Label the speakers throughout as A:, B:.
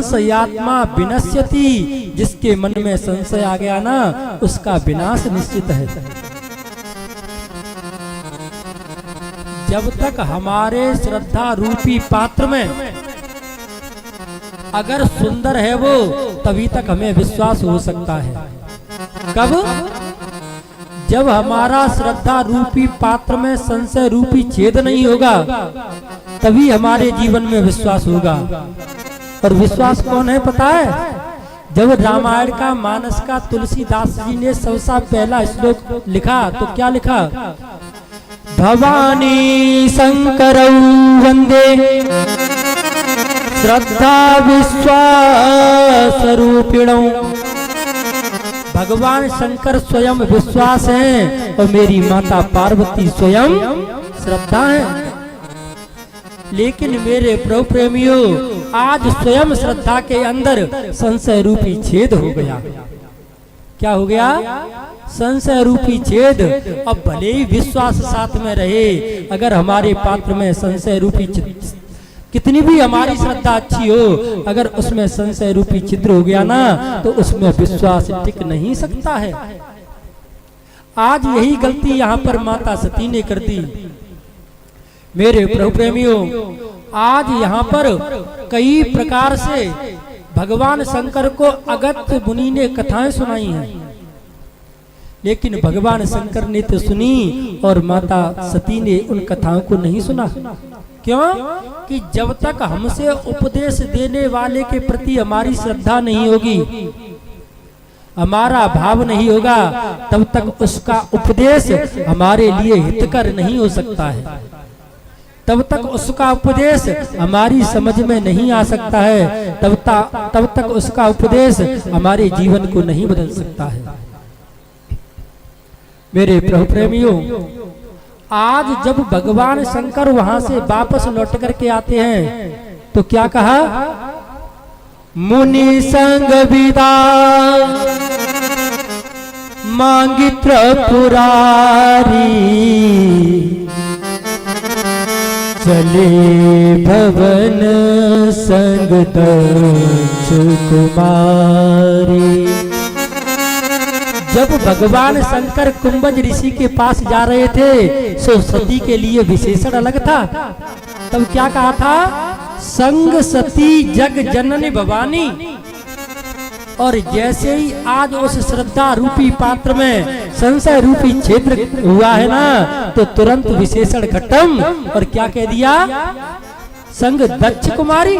A: संशयात्मा विनश्यति, जिसके मन में संशय आ गया ना उसका विनाश निश्चित है। जब तक हमारे श्रद्धा रूपी पात्र में अगर सुंदर है वो, तभी तक हमें विश्वास हो सकता है। कब? जब हमारा श्रद्धा रूपी पात्र में संशय रूपी छेद नहीं होगा, तभी हमारे जीवन में विश्वास होगा। और विश्वास कौन है पता है? जब रामायण का मानस का तुलसीदास जी ने सबसे पहला श्लोक लिखा तो क्या लिखा? भवानी शंकरौ वंदे श्रद्धा विश्वास रूपिणौ। भगवान शंकर स्वयं विश्वास हैं और मेरी माता पार्वती स्वयं श्रद्धा है। लेकिन मेरे प्रभु प्रेमियों, आज स्वयं श्रद्धा के अंदर संशय रूपी छेद हो गया। क्या हो गया? संशय रूपी छेद। अब भले ही विश्वास साथ में रहे, अगर हमारे पात्र में संशय रूपी कितनी भी हमारी श्रद्धा अच्छी हो, अगर उसमें संशय रूपी छिद्र हो गया ना तो उसमें विश्वास टिक नहीं सकता है। आज यही गलती यहाँ पर माता सती ने कर दी। मेरे प्रभु प्रेमियों, आज यहाँ पर कई प्रकार से भगवान शंकर को अगस्त्य मुनि ने कथाएं सुनाई हैं, लेकिन भगवान शंकर ने तो सुनी और माता सती ने उन कथाओं को नहीं सुना। क्यों? कि जब तक हमसे उपदेश देने वाले के प्रति हमारी श्रद्धा नहीं होगी, हमारा भाव नहीं होगा, तब तक उसका उपदेश हमारे लिए हितकर नहीं हो सकता है। तब तक उसका उपदेश हमारी समझ में नहीं आ सकता है। तब तक उसका उपदेश हमारे जीवन को नहीं बदल सकता है। मेरे प्रभु प्रेमियों, आज जब भगवान शंकर वहां से वापस लौट करके आते हैं तो क्या कहा? मुनि संग विदा मांगी त्रिपुरारी, चले भवन संग दक्ष कुमारी। जब भगवान शंकर कुंभज ऋषि के पास जा रहे थे सो सती के लिए विशेषण अलग था। तब क्या कहा था? संग सती जग जननी भवानी। और जैसे ही आज उस श्रद्धा रूपी पात्र में संशय रूपी क्षेत्र हुआ है ना, तो तुरंत विशेषण खत्म। और क्या कह दिया? संग दक्ष कुमारी।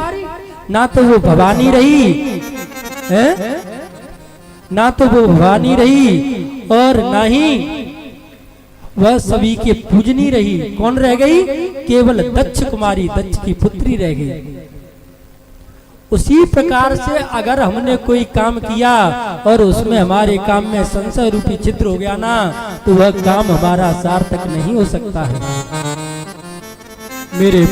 A: ना तो वो भवानी रही है, ना तो वो भवानी रही और ना ही वह सभी के पूजनी रही। कौन रह गई? केवल दक्ष कुमारी, दक्ष की पुत्री रह गई। उसी प्रकार से अगर हमने कोई काम किया और उसमें हमारे काम में संशय रूपी छिद्र हो गया ना, तो वह काम हमारा सार्थक नहीं हो सकता है। मेरे